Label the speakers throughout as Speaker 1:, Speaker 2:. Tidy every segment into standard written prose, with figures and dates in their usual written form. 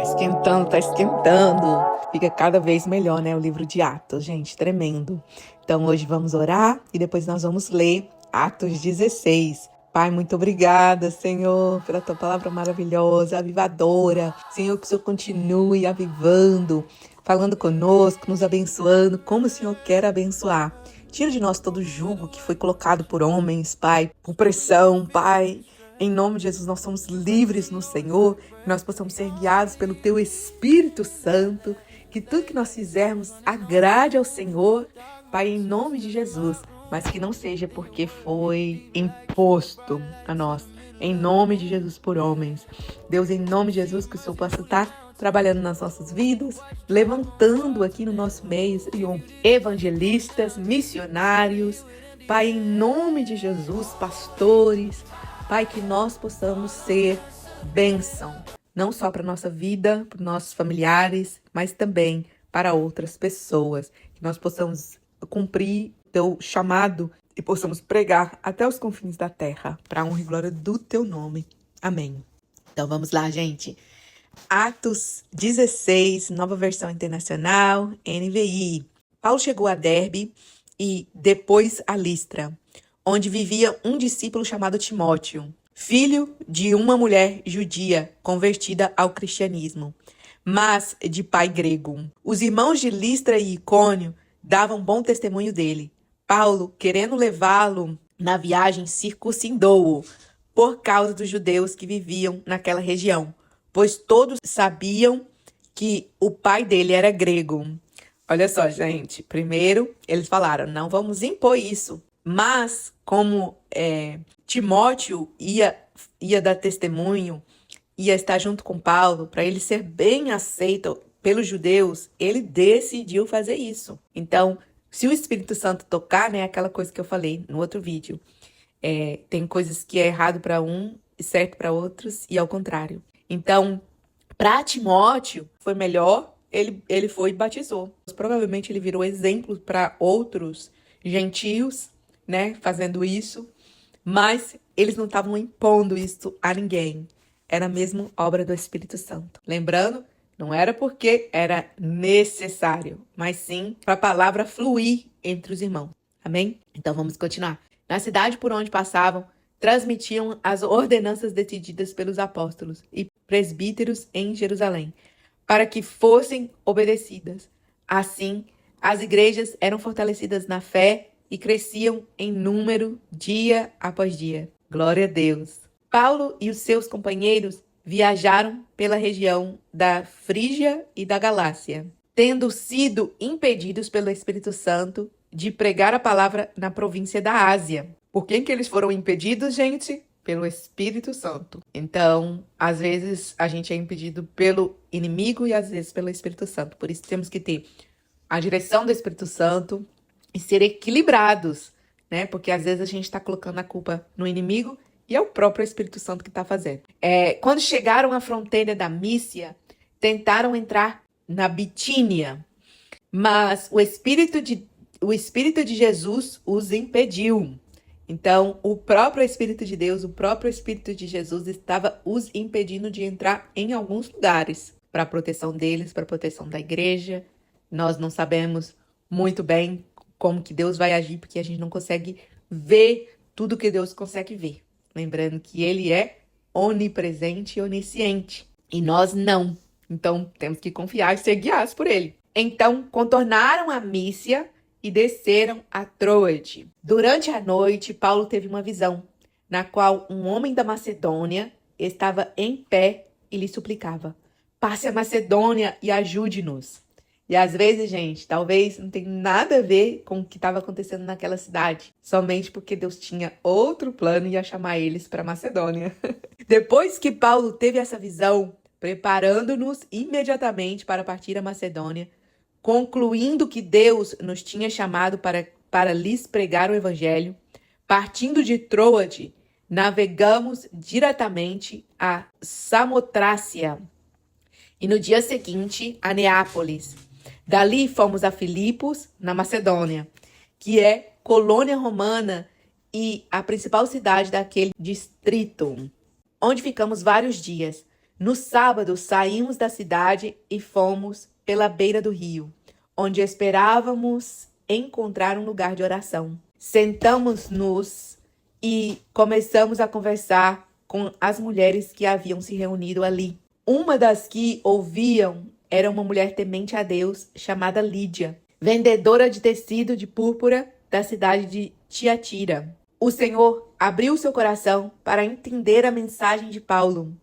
Speaker 1: esquentando, tá esquentando. Fica cada vez melhor, né? O livro de Atos, gente, tremendo. Então hoje vamos orar e depois nós vamos ler Atos 16. Pai, muito obrigada, Senhor, pela tua palavra maravilhosa, avivadora. Senhor, que o Senhor continue avivando, falando conosco, nos abençoando, como o Senhor quer abençoar. Tira de nós todo jugo que foi colocado por homens, Pai, por pressão, Pai. Em nome de Jesus, nós somos livres no Senhor, que nós possamos ser guiados pelo Teu Espírito Santo, que tudo que nós fizermos agrade ao Senhor, Pai, em nome de Jesus, mas que não seja porque foi imposto a nós, em nome de Jesus, por homens. Deus, em nome de Jesus, que o Senhor possa estar trabalhando nas nossas vidas, levantando aqui no nosso meio, Senhor, evangelistas, missionários, Pai, em nome de Jesus, pastores, Pai, que nós possamos ser bênção, não só para a nossa vida, para os nossos familiares, mas também para outras pessoas. Que nós possamos cumprir o Teu chamado e possamos pregar até os confins da terra, para a honra e glória do Teu nome. Amém. Então vamos lá, gente. Atos 16, nova versão internacional, NVI. Paulo chegou a Derbe e depois a Listra, onde vivia um discípulo chamado Timóteo, filho de uma mulher judia convertida ao cristianismo, mas de pai grego. Os irmãos de Listra e Icônio davam bom testemunho dele. Paulo, querendo levá-lo na viagem, circuncidou-o por causa dos judeus que viviam naquela região, pois todos sabiam que o pai dele era grego. Olha só, gente, primeiro eles falaram, não vamos impor isso. Mas, como Timóteo ia dar testemunho, ia estar junto com Paulo, para ele ser bem aceito pelos judeus, ele decidiu fazer isso. Então, se o Espírito Santo tocar, né, aquela coisa que eu falei no outro vídeo, tem coisas que é errado para um e certo para outros, e ao contrário. Então, para Timóteo, foi melhor, ele foi e batizou. Provavelmente ele virou exemplo para outros gentios, né, fazendo isso, mas eles não estavam impondo isso a ninguém. Era mesmo obra do Espírito Santo. Lembrando, não era porque era necessário, mas sim para a palavra fluir entre os irmãos. Amém? Então vamos continuar. Na cidade por onde passavam, transmitiam as ordenanças decididas pelos apóstolos e presbíteros em Jerusalém, para que fossem obedecidas. Assim, as igrejas eram fortalecidas na fé e cresciam em número dia após dia. Glória a Deus. Paulo e os seus companheiros viajaram pela região da Frígia e da Galácia, tendo sido impedidos pelo Espírito Santo de pregar a palavra na província da Ásia. Por quem que eles foram impedidos, gente? Pelo Espírito Santo. Então, às vezes a gente é impedido pelo inimigo e às vezes pelo Espírito Santo. Por isso temos que ter a direção do Espírito Santo e ser equilibrados, né? Porque às vezes a gente está colocando a culpa no inimigo e é o próprio Espírito Santo que está fazendo. Quando chegaram à fronteira da Mísia, tentaram entrar na Bitínia, mas o Espírito de Jesus os impediu. Então, o próprio Espírito de Deus, o próprio Espírito de Jesus estava os impedindo de entrar em alguns lugares para a proteção deles, para a proteção da igreja. Nós não sabemos muito bem como que Deus vai agir, porque a gente não consegue ver tudo que Deus consegue ver. Lembrando que Ele é onipresente e onisciente, e nós não. Então, temos que confiar e ser guiados por Ele. Então, contornaram a Mísia e desceram a Troade. Durante a noite, Paulo teve uma visão, na qual um homem da Macedônia estava em pé e lhe suplicava: passe a Macedônia e ajude-nos. E às vezes, gente, talvez não tenha nada a ver com o que estava acontecendo naquela cidade, somente porque Deus tinha outro plano e ia chamar eles para Macedônia. Depois que Paulo teve essa visão, preparando-nos imediatamente para partir a Macedônia, concluindo que Deus nos tinha chamado para lhes pregar o evangelho, partindo de Troade, navegamos diretamente a Samotrácia e no dia seguinte a Neápolis. Dali fomos a Filipos, na Macedônia, que é colônia romana e a principal cidade daquele distrito, onde ficamos vários dias. No sábado, saímos da cidade e fomos pela beira do rio, onde esperávamos encontrar um lugar de oração. Sentamos-nos e começamos a conversar com as mulheres que haviam se reunido ali. Uma das que ouviam era uma mulher temente a Deus chamada Lídia, vendedora de tecido de púrpura da cidade de Tiatira. O Senhor abriu seu coração para entender a mensagem de Paulo.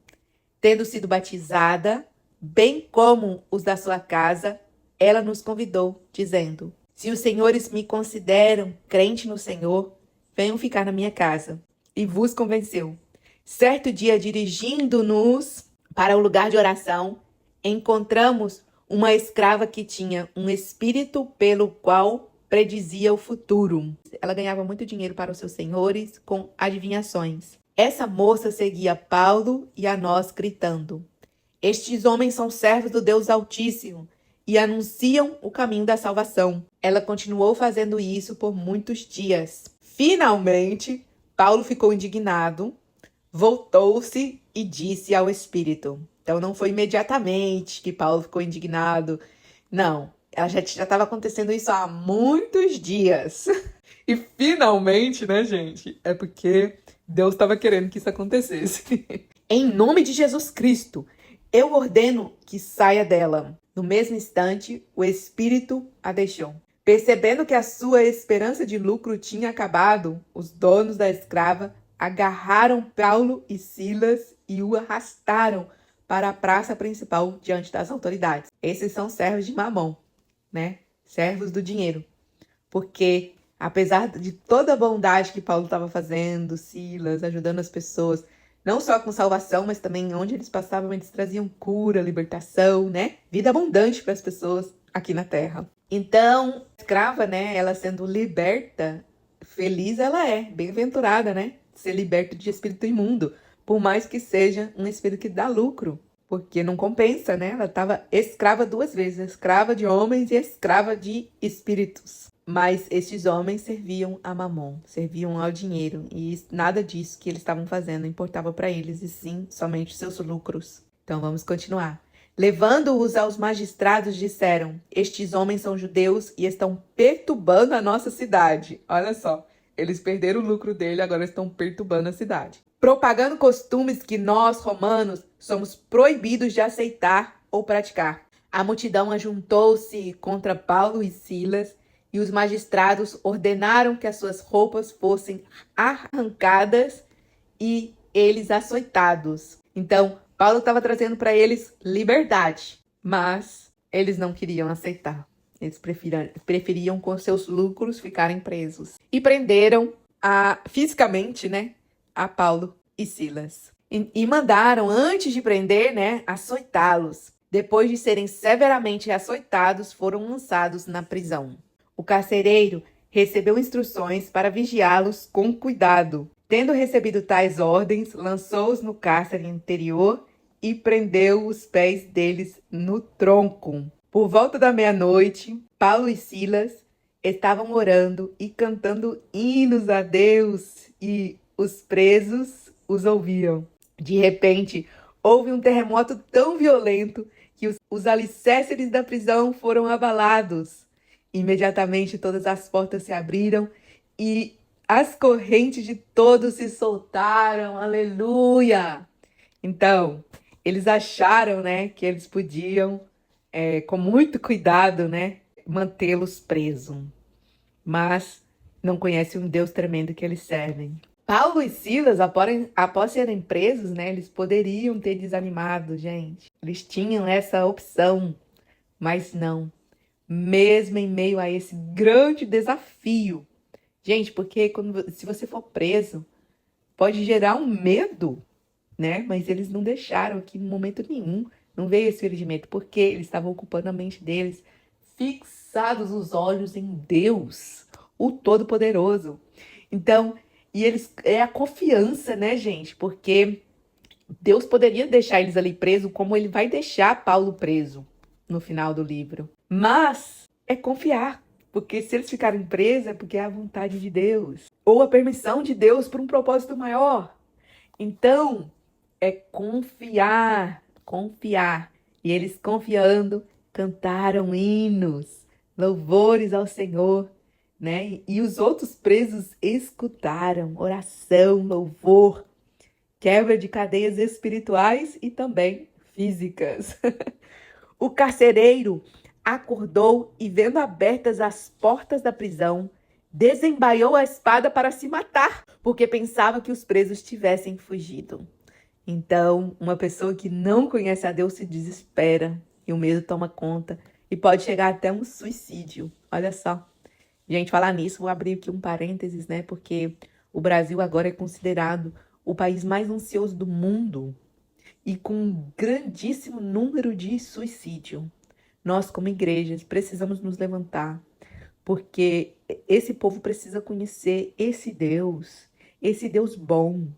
Speaker 1: Tendo sido batizada, bem como os da sua casa, ela nos convidou, dizendo: se os senhores me consideram crente no Senhor, venham ficar na minha casa. E vos convenceu. Certo dia, dirigindo-nos para o lugar de oração, encontramos uma escrava que tinha um espírito pelo qual predizia o futuro. Ela ganhava muito dinheiro para os seus senhores com adivinhações. Essa moça seguia Paulo e a nós, gritando: estes homens são servos do Deus Altíssimo e anunciam o caminho da salvação. Ela continuou fazendo isso por muitos dias. Finalmente, Paulo ficou indignado, voltou-se e disse ao Espírito. Então, não foi imediatamente que Paulo ficou indignado. Não, ela já estava acontecendo isso há muitos dias. E finalmente, né, gente? É porque Deus estava querendo que isso acontecesse. Em nome de Jesus Cristo, eu ordeno que saia dela. No mesmo instante, o Espírito a deixou. Percebendo que a sua esperança de lucro tinha acabado, os donos da escrava agarraram Paulo e Silas e o arrastaram para a praça principal diante das autoridades. Esses são servos de Mamon, né? Servos do dinheiro. Porque, apesar de toda a bondade que Paulo estava fazendo, Silas, ajudando as pessoas, não só com salvação, mas também onde eles passavam, eles traziam cura, libertação, né? Vida abundante para as pessoas aqui na terra. Então, a escrava, né? Ela sendo liberta, feliz ela é, bem-aventurada, né? Ser liberta de espírito imundo, por mais que seja um espírito que dá lucro, porque não compensa, né? Ela estava escrava duas vezes, escrava de homens e escrava de espíritos. Mas estes homens serviam a Mamon, serviam ao dinheiro, e nada disso que eles estavam fazendo importava para eles, e sim somente seus lucros. Então vamos continuar. Levando-os aos magistrados, disseram: estes homens são judeus e estão perturbando a nossa cidade. Olha só, eles perderam o lucro dele, agora estão perturbando a cidade. Propagando costumes que nós, romanos, somos proibidos de aceitar ou praticar. A multidão ajuntou-se contra Paulo e Silas, e os magistrados ordenaram que as suas roupas fossem arrancadas e eles açoitados. Então, Paulo estava trazendo para eles liberdade, mas eles não queriam aceitar. Eles preferiam com seus lucros ficarem presos. E prenderam fisicamente, né, a Paulo e Silas. E mandaram, antes de prender, né, açoitá-los. Depois de serem severamente açoitados, foram lançados na prisão. O carcereiro recebeu instruções para vigiá-los com cuidado. Tendo recebido tais ordens, lançou-os no cárcere interior e prendeu os pés deles no tronco. Por volta da meia-noite, Paulo e Silas estavam orando e cantando hinos a Deus, e os presos os ouviam. De repente, houve um terremoto tão violento que os alicerces da prisão foram abalados. Imediatamente todas as portas se abriram e as correntes de todos se soltaram. Aleluia! Então, eles acharam, né, que eles podiam, com muito cuidado, né, mantê-los presos. Mas não conhecem um Deus tremendo que eles servem. Paulo e Silas, após serem presos, né, eles poderiam ter desanimado, gente. Eles tinham essa opção, mas não. Mesmo em meio a esse grande desafio. Gente, porque se você for preso, pode gerar um medo, né? Mas eles não deixaram aqui em momento nenhum. Não veio esse medo, porque eles estavam ocupando a mente deles, fixados os olhos em Deus, o Todo-Poderoso. Então, é a confiança, né, gente? Porque Deus poderia deixar eles ali presos, como ele vai deixar Paulo preso no final do livro. Mas é confiar, porque se eles ficarem presos é porque é a vontade de Deus, ou a permissão de Deus para um propósito maior. Então, é confiar confiar. E eles, confiando, cantaram hinos, louvores ao Senhor, né? E os outros presos escutaram oração, louvor, quebra de cadeias espirituais e também físicas. O carcereiro acordou e, vendo abertas as portas da prisão, desembaiou a espada para se matar, porque pensava que os presos tivessem fugido. Então, uma pessoa que não conhece a Deus se desespera e o medo toma conta e pode chegar até um suicídio. Olha só. Gente, falar nisso, vou abrir aqui um parênteses, né? Porque o Brasil agora é considerado o país mais ansioso do mundo e com um grandíssimo número de suicídio. Nós, como igrejas, precisamos nos levantar, porque esse povo precisa conhecer esse Deus bom,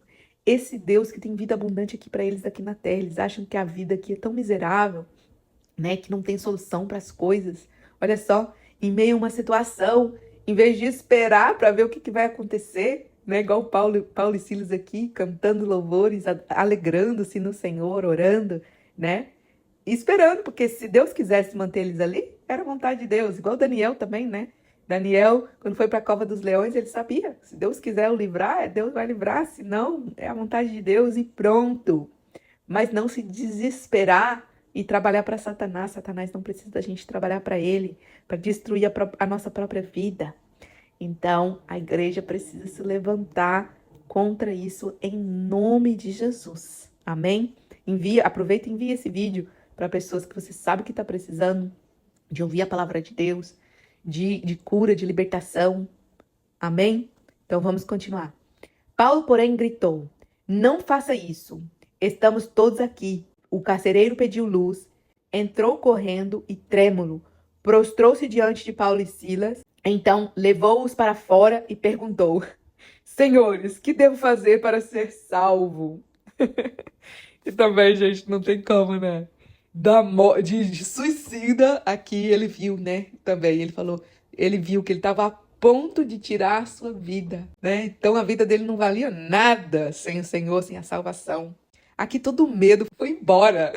Speaker 1: esse Deus que tem vida abundante aqui para eles aqui na terra. Eles acham que a vida aqui é tão miserável, né, que não tem solução para as coisas. Olha só, em meio a uma situação, em vez de esperar para ver o que vai acontecer, né, igual Paulo e Silas aqui, cantando louvores, alegrando-se no Senhor, orando, né, esperando, porque se Deus quisesse manter eles ali, era vontade de Deus. Igual Daniel também, né? Daniel, quando foi para a cova dos leões, ele sabia, se Deus quiser o livrar, Deus vai livrar, se não, é a vontade de Deus e pronto. Mas não se desesperar e trabalhar para Satanás. Satanás não precisa da gente trabalhar para ele, para destruir a nossa própria vida. Então, a igreja precisa se levantar contra isso em nome de Jesus. Amém? Aproveita e envia esse vídeo para pessoas que você sabe que está precisando de ouvir a palavra de Deus, de cura, de libertação. Amém? Então vamos continuar. Paulo, porém, gritou: não faça isso. Estamos todos aqui. O carcereiro pediu luz, entrou correndo e trêmulo, prostrou-se diante de Paulo e Silas. Então levou-os para fora e perguntou: senhores, que devo fazer para ser salvo? E também, gente, não tem como, né? De suicida, aqui ele viu, né? Também, ele falou, ele viu que ele estava a ponto de tirar a sua vida, né? Então a vida dele não valia nada sem o Senhor, sem a salvação. Aqui todo o medo foi embora.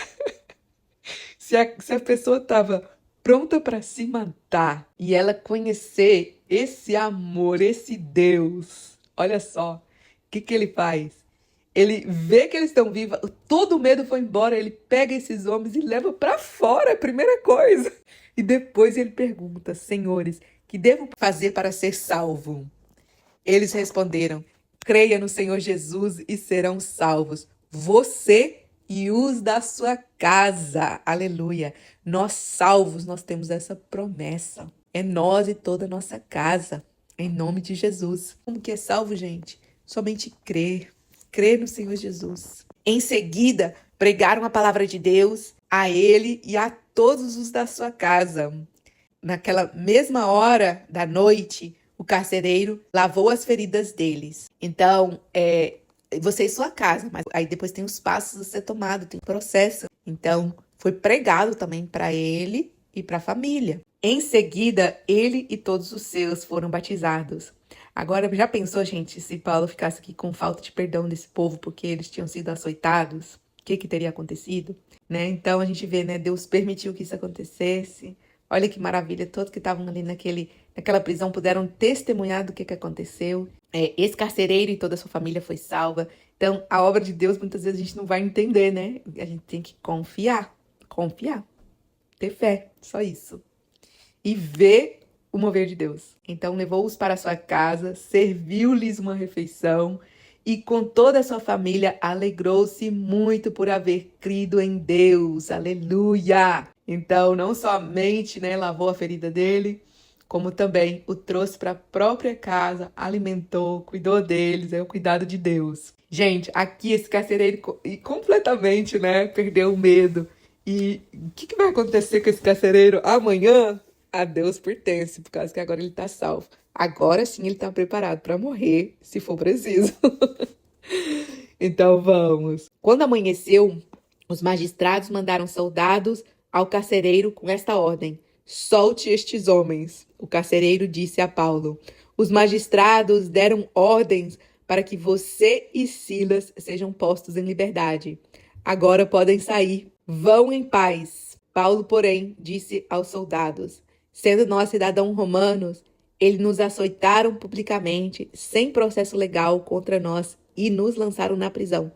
Speaker 1: Se a pessoa estava pronta para se matar e ela conhecer esse amor, esse Deus, olha só, o que ele faz? Ele vê que eles estão vivos, todo o medo foi embora, ele pega esses homens e leva para fora, a primeira coisa. E depois ele pergunta: senhores, que devo fazer para ser salvo? Eles responderam: creia no Senhor Jesus e serão salvos, você e os da sua casa. Aleluia. Nós salvos, nós temos essa promessa. É nós e toda a nossa casa, em nome de Jesus. Como que é salvo, gente? Somente crer no Senhor Jesus. Em seguida, pregaram a palavra de Deus a ele e a todos os da sua casa. Naquela mesma hora da noite, o carcereiro lavou as feridas deles. Então, você e sua casa, mas aí depois tem os passos a ser tomado, tem o processo. Então, foi pregado também para ele e para a família. Em seguida, ele e todos os seus foram batizados. Agora, já pensou, gente, se Paulo ficasse aqui com falta de perdão desse povo porque eles tinham sido açoitados? O que teria acontecido? Né? Então, a gente vê, né? Deus permitiu que isso acontecesse. Olha que maravilha, todos que estavam ali naquela prisão puderam testemunhar do que aconteceu. Esse carcereiro e toda a sua família foi salva. Então, a obra de Deus, muitas vezes a gente não vai entender, né? A gente tem que confiar, ter fé, só isso. E ver o mover de Deus. Então levou-os para sua casa, serviu-lhes uma refeição e com toda a sua família alegrou-se muito por haver crido em Deus. Aleluia! Então não somente, né, lavou a ferida dele, como também o trouxe para a própria casa, alimentou, cuidou deles, é o cuidado de Deus. Gente, aqui esse carcereiro completamente, né, perdeu o medo. E o que vai acontecer com esse carcereiro amanhã? A Deus pertence, por causa que agora ele está salvo. Agora sim ele está preparado para morrer, se for preciso. Então vamos. Quando amanheceu, os magistrados mandaram soldados ao carcereiro com esta ordem: solte estes homens. O carcereiro disse a Paulo: os magistrados deram ordens para que você e Silas sejam postos em liberdade. Agora podem sair. Vão em paz. Paulo, porém, disse aos soldados: sendo nós cidadãos romanos, eles nos açoitaram publicamente, sem processo legal contra nós, e nos lançaram na prisão.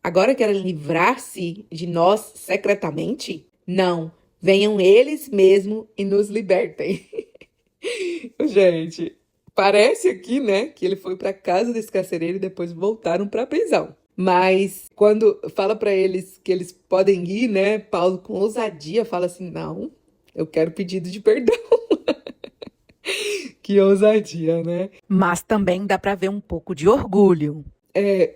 Speaker 1: Agora querem livrar-se de nós secretamente? Não, venham eles mesmos e nos libertem. Gente, parece aqui, né, que ele foi para casa desse carcereiro e depois voltaram para a prisão. Mas quando fala para eles que eles podem ir, né, Paulo com ousadia fala assim: não, eu quero pedido de perdão. Que ousadia, né? Mas também dá para ver um pouco de orgulho.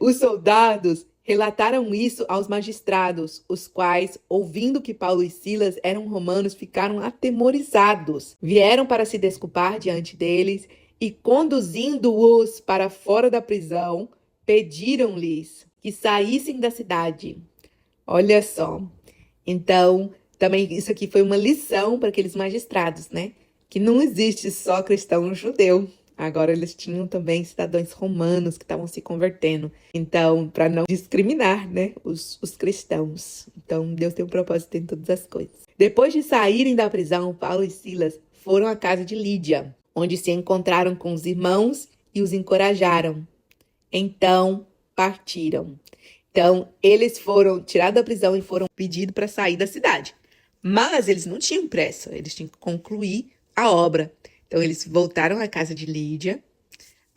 Speaker 1: Os soldados relataram isso aos magistrados, os quais, ouvindo que Paulo e Silas eram romanos, ficaram atemorizados. Vieram para se desculpar diante deles e, conduzindo-os para fora da prisão, pediram-lhes que saíssem da cidade. Olha só. Então, também isso aqui foi uma lição para aqueles magistrados, né? Que não existe só cristão judeu. Agora eles tinham também cidadãos romanos que estavam se convertendo. Então, para não discriminar, né, os cristãos. Então, Deus tem um propósito em todas as coisas. Depois de saírem da prisão, Paulo e Silas foram à casa de Lídia, onde se encontraram com os irmãos e os encorajaram. Então, partiram. Então, eles foram tirados da prisão e foram pedidos para sair da cidade. Mas eles não tinham pressa, eles tinham que concluir a obra. Então, eles voltaram à casa de Lídia,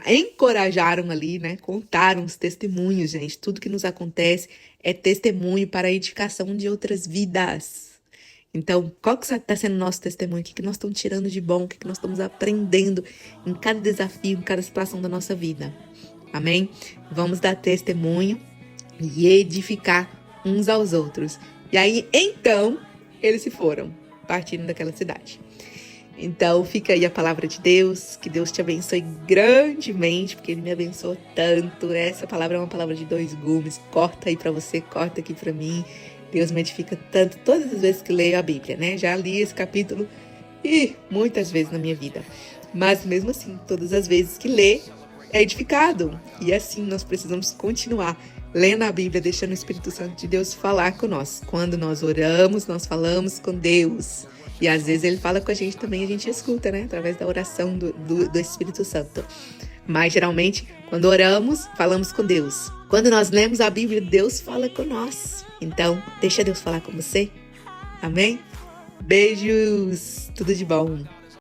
Speaker 1: encorajaram ali, né? Contaram os testemunhos, gente. Tudo que nos acontece é testemunho para a edificação de outras vidas. Então, qual que está sendo o nosso testemunho? O que nós estamos tirando de bom? O que nós estamos aprendendo em cada desafio, em cada situação da nossa vida? Amém? Vamos dar testemunho e edificar uns aos outros. E aí, então, eles se foram, partindo daquela cidade. Então, fica aí a palavra de Deus, que Deus te abençoe grandemente, porque Ele me abençoou tanto. Essa palavra é uma palavra de 2 gumes, corta aí pra você, corta aqui pra mim. Deus me edifica tanto, todas as vezes que leio a Bíblia, né? Já li esse capítulo e muitas vezes na minha vida. Mas mesmo assim, todas as vezes que lê, é edificado. E assim nós precisamos continuar lendo a Bíblia, deixando o Espírito Santo de Deus falar conosco. Quando nós oramos, nós falamos com Deus. E às vezes Ele fala com a gente também, a gente escuta, né? Através da oração do Espírito Santo. Mas geralmente, quando oramos, falamos com Deus. Quando nós lemos a Bíblia, Deus fala com nós. Então, deixa Deus falar com você. Amém? Beijos! Tudo de bom!